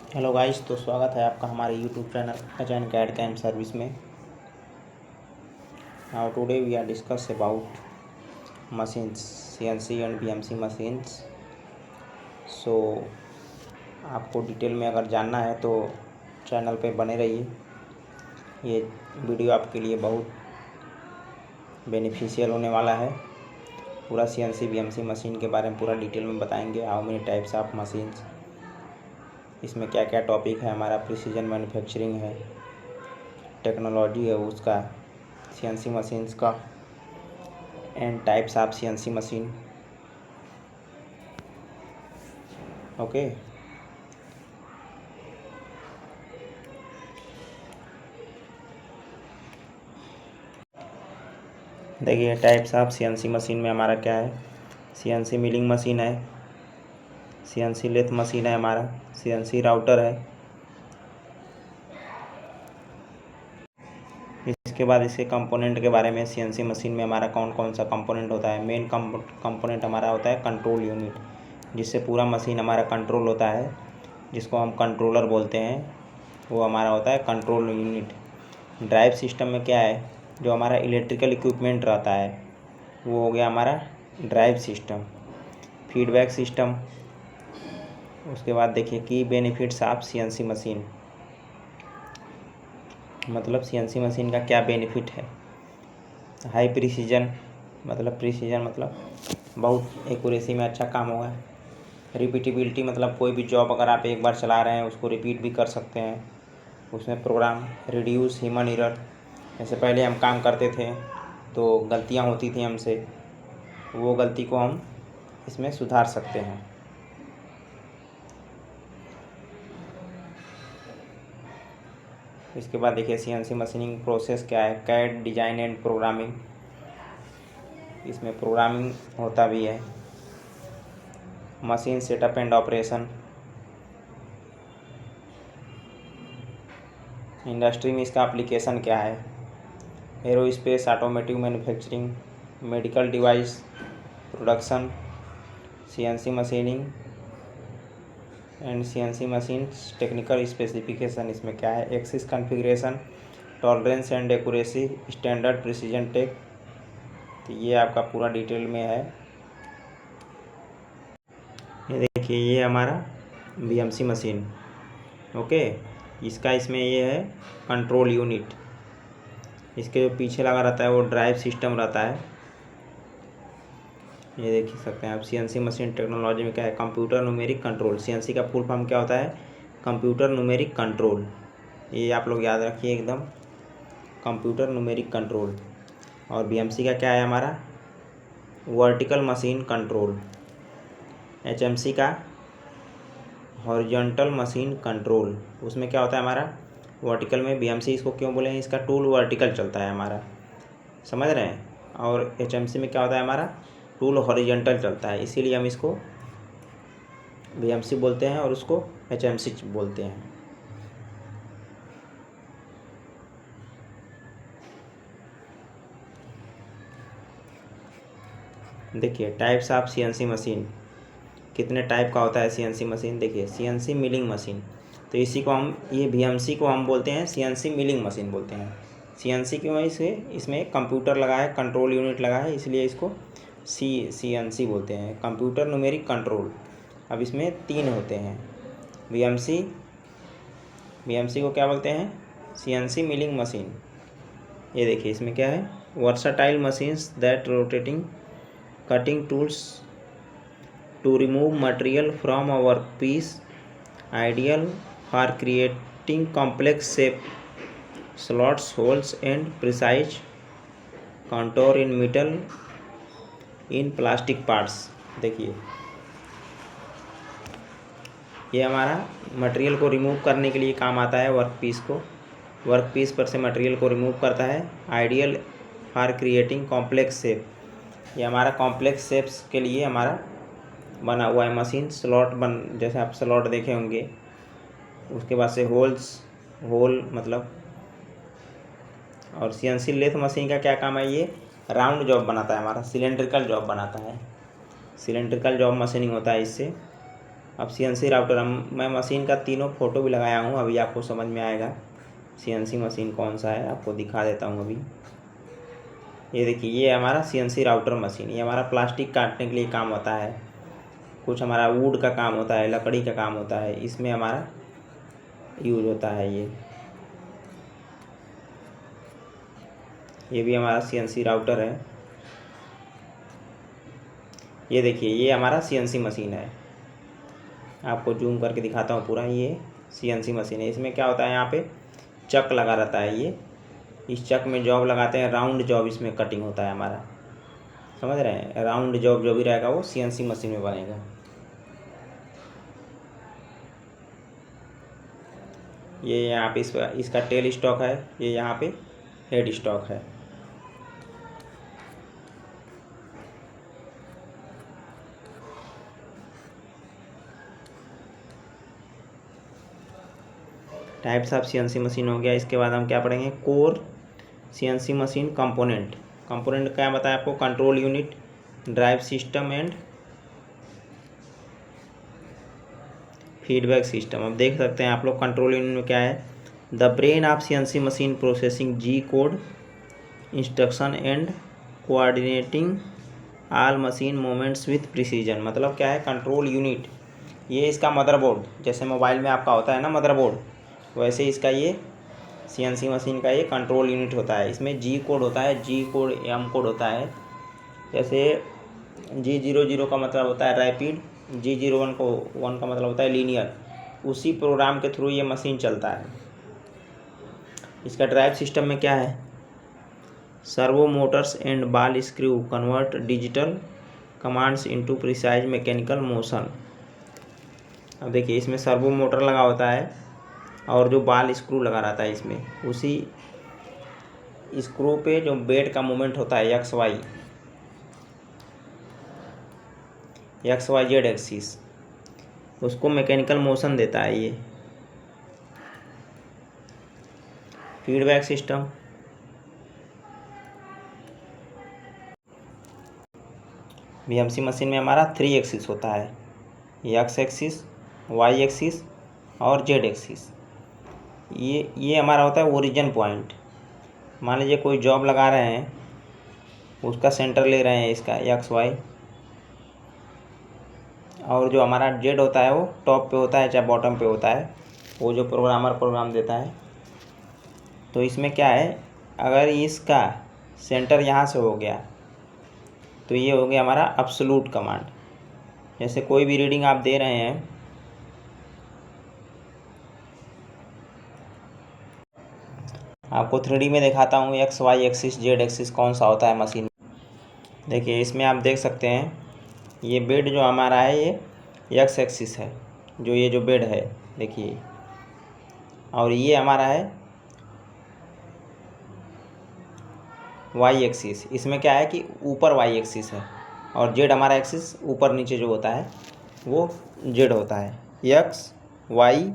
Hello guys, तो स्वागत है आपका हमारे यूट्यूब चैनल अजैन कैड कैम सर्विस में। Now today we are discuss about machines, CNC and BMC machines. So आपको डिटेल में अगर जानना है तो चैनल पे बने रहिए। ये वीडियो आपके लिए बहुत बेनिफिशियल होने वाला है। पूरा सीएनसी बीएमसी मशीन के बारे में पूरा डिटेल में बताएंगे। How many types of machines, इसमें क्या क्या टॉपिक है, हमारा प्रिसीजन मैन्युफैक्चरिंग है, टेक्नोलॉजी है उसका, सीएनसी मशीन्स का, and types of CNC machine. Okay, देखिए टाइप्स ऑफ सीएनसी मशीन में हमारा क्या है। सीएनसी मिलिंग मशीन है, सीएनसी लेथ मशीन है, हमारा सीएनसी राउटर है। इसके बाद इसके कंपोनेंट के बारे में, सीएनसी मशीन में हमारा कौन कौन सा कंपोनेंट होता है। मेन कंपोनेंट हमारा होता है कंट्रोल यूनिट, जिससे पूरा मशीन हमारा कंट्रोल होता है, जिसको हम कंट्रोलर बोलते हैं। वो हमारा होता है कंट्रोल यूनिट। ड्राइव सिस्टम में क्या है, जो हमारा इलेक्ट्रिकल इक्विपमेंट रहता है वो हो गया हमारा ड्राइव सिस्टम। फीडबैक सिस्टम, उसके बाद देखिए key benefits of CNC machine, मतलब सीएनसी मशीन का क्या बेनिफिट है। हाई प्रिसीजन, मतलब प्रिसीजन मतलब बहुत एक्यूरेसी में अच्छा काम होगा। रिपीटेबिलिटी, मतलब कोई भी जॉब अगर आप एक बार चला रहे हैं उसको रिपीट भी कर सकते हैं उसमें प्रोग्राम। रिड्यूस ह्यूमन एरर, जैसे पहले हम काम करते थे तो गलतियां होती थी हमसे, वो गलती को हम इसमें सुधार सकते हैं। इसके बाद देखिए सीएनसी मशीनिंग प्रोसेस क्या है। कैड डिजाइन एंड प्रोग्रामिंग, इसमें प्रोग्रामिंग होता भी है। Machine setup and operation, industry में इसका एप्लीकेशन क्या है। Aerospace, automotive manufacturing, medical device production, CNC machining and CNC machines technical specification. इसमें क्या है, axis configuration, tolerance and accuracy, standard precision tech. तो ये आपका पूरा डिटेल में है। ये देखिए ये हमारा बीएमसी मशीन। ओके, इसका इसमें ये है कंट्रोल यूनिट। इसके जो पीछे लगा रहता है वो ड्राइव सिस्टम रहता है। ये देख सकते हैं आप। सीएनसी मशीन टेक्नोलॉजी में क्या है, कंप्यूटर न्यूमेरिक कंट्रोल। सीएनसी का फुल फॉर्म क्या होता है, कंप्यूटर न्यूमेरिक कंट्रोल। ये आप लोग याद रखिए एकदम, कंप्यूटर न्यूमेरिक कंट्रोल। और बीएमसी का क्या है हमारा, वर्टिकल मशीन कंट्रोल। एचएमसी का हॉरिजॉन्टल मशीन कंट्रोल। उसमें क्या होता है हमारा वर्टिकल में। बीएमसी इसको क्यों बोले हैं, इसका टूल वर्टिकल चलता है हमारा, समझ रहे हैं। और एचएमसी में क्या होता है हमारा, टूल हॉरिजॉन्टल चलता है, इसीलिए हम इसको बीएमसी बोलते हैं और उसको एचएमसी बोलते हैं। देखिए टाइप्स ऑफ सीएनसी मशीन, कितने टाइप का होता है सीएनसी मशीन। देखिए सीएनसी मिलिंग मशीन, तो इसी को हम, ये बीएमसी को हम बोलते हैं सीएनसी मिलिंग मशीन बोलते हैं। सीएनसी क्यों है, इसे इसमें कंप्यूटर लगा है, कंट्रोल यूनिट लगा है, इसलिए इसको सीएनसी बोलते हैं, कंप्यूटर न्यूमेरिक कंट्रोल। अब इसमें 3 होते हैं बीएमसी। बीएमसी को क्या बोलते हैं, सीएनसी मिलिंग मशीन। ये देखिए इसमें क्या है, versatile machines that rotating cutting tools to remove material from a workpiece, ideal for creating complex shape, slots, holes and precise contour in metal in plastic parts। देखिए ये हमारा मटेरियल को remove करने के लिए काम आता है। वर्कपीस को, वर्कपीस पर से मटेरियल को रिमूव करता है। Ideal for creating complex shape, ये हमारा कॉम्प्लेक्स शेप्स के लिए हमारा बना हुआ है मशीन। स्लॉट जैसे आप स्लॉट देखे होंगे, उसके बाद से होल मतलब। और सीएनसी लेथ मशीन का क्या काम है, ये राउंड जॉब बनाता है हमारा, सिलेंड्रिकल जॉब बनाता है। सिलेंड्रिकल जॉब मशीनिंग होता है इससे। अब CNC राउटर मैं मशीन का तीनों फ़ोटो भी लगाया हूँ, अभी आपको समझ में आएगा CNC मशीन कौन सा है, आपको दिखा देता हूँ अभी। ये देखिए, ये हमारा CNC राउटर मशीन, ये हमारा प्लास्टिक काटने के लिए काम होता है, कुछ हमारा वुड का काम होता है, लकड़ी का काम होता है, इसमें हमारा यूज होता है। ये भी हमारा CNC राउटर है। ये देखिए, ये हमारा CNC मशीन है, आपको जूम करके दिखाता हूँ पूरा। ये CNC मशीन है, इसमें क्या होता है, यहाँ पे चक लगा रहता है। ये इस चक में जॉब लगाते हैं, राउंड जॉब इसमें कटिंग होता है हमारा, समझ रहे हैं। राउंड जॉब जो भी रहेगा वो CNC मशीन में बनेगा। ये यहाँ पे इसका टेल स्टॉक है, ये यहाँ पे हेड स्टॉक है। टाइप्स ऑफ CNC मशीन हो गया। इसके बाद हम क्या पढ़ेंगे, core CNC machine component. Component क्या बताया आपको, control unit, drive system and feedback system. अब देख सकते हैं आप लोग कंट्रोल यूनिट में क्या है, the brain of CNC machine processing G code instruction and coordinating all machine movements with precision. मतलब क्या है, कंट्रोल यूनिट, ये इसका मदरबोर्ड, जैसे मोबाइल में आपका होता है ना मदरबोर्ड, वैसे इसका ये CNC मशीन का ये कंट्रोल यूनिट होता है। इसमें जी कोड होता है, जी कोड, एम कोड होता है। जैसे G00 का मतलब होता है रैपिड, G01 को 1 का मतलब होता है लीनियर। उसी प्रोग्राम के थ्रू ये मशीन चलता है। इसका ड्राइव सिस्टम में क्या है, servo Motors and ball screw convert digital commands into precise mechanical motion. अब देखिए, इसमें सर्वो मोटर लगा होता है और जो बॉल स्क्रू लगा रहता है इसमें, उसी स्क्रू पे जो बेड का मूवमेंट होता है एक्स वाई जेड एक्सिस, उसको मैकेनिकल मोशन देता है ये। फीडबैक सिस्टम, VMC मशीन में हमारा 3 एक्सिस होता है, एक्स एक्सिस, वाई एक्सिस और जेड एक्सिस। ये हमारा होता है ओरिजिन पॉइंट। मान लीजिए कोई जॉब लगा रहे हैं, उसका सेंटर ले रहे हैं इसका XY, और जो हमारा जेड होता है वो टॉप पे होता है चाहे बॉटम पे होता है, वो जो प्रोग्रामर प्रोग्राम देता है। तो इसमें क्या है, अगर इसका सेंटर यहाँ से हो गया तो ये हो गया हमारा एब्सोल्यूट कमांड। जैसे कोई भी रीडिंग आप दे रहे हैं, आपको 3D में दिखाता हूँ XY एक्सिस जेड एक्सिस कौन सा होता है मशीन। देखिए, इसमें आप देख सकते हैं ये बेड जो हमारा है ये एक्स एक्सिस है, जो ये जो बेड है देखिए, और ये हमारा है वाई एक्सिस। इसमें क्या है कि ऊपर वाई एक्सिस है और जेड हमारा एक्सिस ऊपर नीचे जो होता है वो जेड होता है, एक्स वाई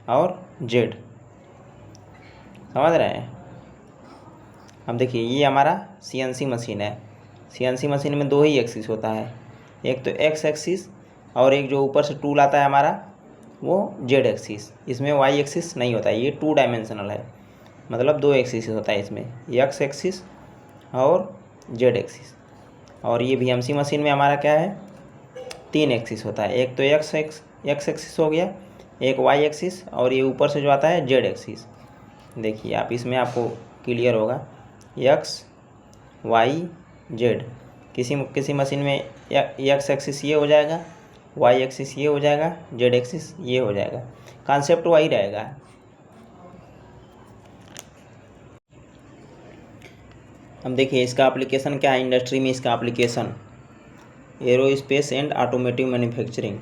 और जेड, समझ रहे हैं। अब देखिए, ये हमारा CNC मशीन है। CNC मशीन में 2 ही एक्सिस होता है, एक तो एक्स एक्सिस और एक जो ऊपर से टूल आता है हमारा वो जेड एक्सिस। इसमें वाई एक्सिस नहीं होता है, ये 2 डायमेंशनल है, मतलब 2 एक्सिस होता है इसमें, एक्स एक्सिस और जेड एक्सिस। और ये VMC मशीन में हमारा क्या है, 3 एक्सिस होता है, एक तो एक्स एक्सिस हो गया, एक वाई एक्सिस और ये ऊपर से जो आता है जेड एक्सिस। देखिए आप, इसमें आपको क्लियर होगा, एक्स वाई जेड। किसी मशीन में एक्स एक्सिस ये हो जाएगा, वाई एक्सिस ये हो जाएगा, जेड एक्सिस ये हो जाएगा, कॉन्सेप्ट वही रहेगा। अब देखिए, इसका एप्लीकेशन क्या है इंडस्ट्री में, इसका application aerospace and automotive manufacturing.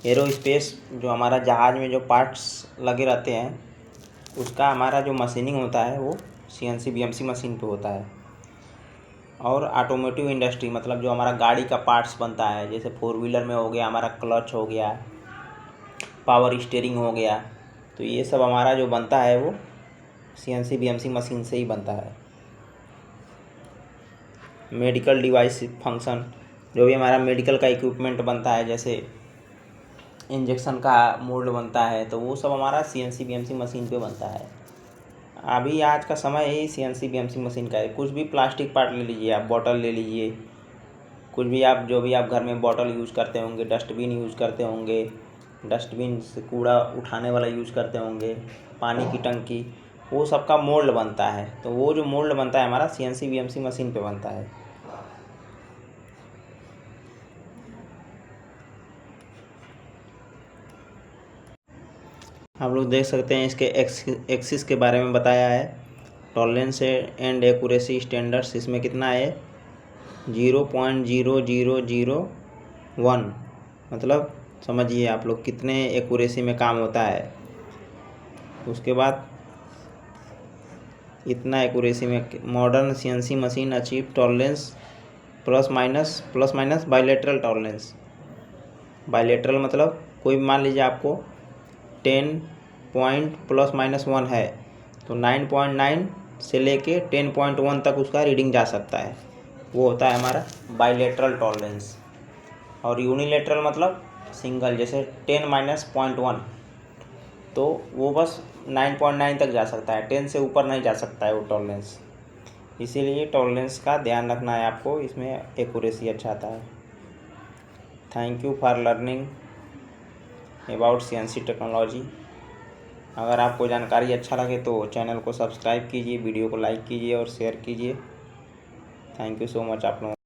Aerospace जो हमारा जहाज़ में जो पार्ट्स लगे रहते हैं, उसका हमारा जो मशीनिंग होता है वो CNC VMC मशीन पे होता है। और ऑटोमोटिव इंडस्ट्री मतलब जो हमारा गाड़ी का पार्ट्स बनता है, जैसे 4 व्हीलर में हो गया हमारा क्लच हो गया, पावर स्टीयरिंग हो गया, तो ये सब हमारा जो बनता है वो CNC VMC मशीन से ही बनता है। मेडिकल डिवाइस फंक्शन, जो भी हमारा मेडिकल का इक्विपमेंट बनता है, जैसे इंजेक्शन का मोल्ड बनता है, तो वो सब हमारा CNC BMC मशीन पे बनता है। अभी आज का समय ही CNC BMC मशीन का है। कुछ भी प्लास्टिक पार्ट ले लीजिए, आप बॉटल ले लीजिए, कुछ भी आप जो भी आप घर में बॉटल यूज़ करते होंगे, डस्टबिन यूज़ करते होंगे, डस्टबिन से कूड़ा उठाने वाला यूज़ करते होंगे, पानी की टंकी, वो सब का मोल्ड बनता है। तो वो जो मोल्ड बनता है हमारा CNC BMC मशीन पे बनता है। आप लोग देख सकते हैं इसके एक्सिस के बारे में बताया है। टॉलरेंस एंड एक्यूरेसी स्टैंडर्ड्स इसमें कितना है, 0.0001, मतलब समझिए आप लोग कितने एक्यूरेसी में काम होता है। उसके बाद इतना एक्यूरेसी में modern CNC machine achieve tolerance plus minus bilateral tolerance. Bilateral मतलब कोई मान लीजिए आपको 10 पॉइंट ±1 है, तो 9.9 से लेके 10.1 तक उसका रीडिंग जा सकता है, वो होता है हमारा बायलेटरल टॉलरेंस। और यूनिलेटरल मतलब सिंगल, जैसे 10 - 0.1, तो वो बस 9.9 तक जा सकता है, 10 से ऊपर नहीं जा सकता है वो टॉलरेंस। इसीलिए टॉलरेंस का ध्यान रखना है आपको, इसमें एक्यूरेसी अच्छा आता है। Thank you for learning about CNC technology. अगर आपको जानकारी अच्छा लगे तो चैनल को सब्सक्राइब कीजिए, वीडियो को लाइक कीजिए और शेयर कीजिए। थैंक यू सो मच आप लोगों।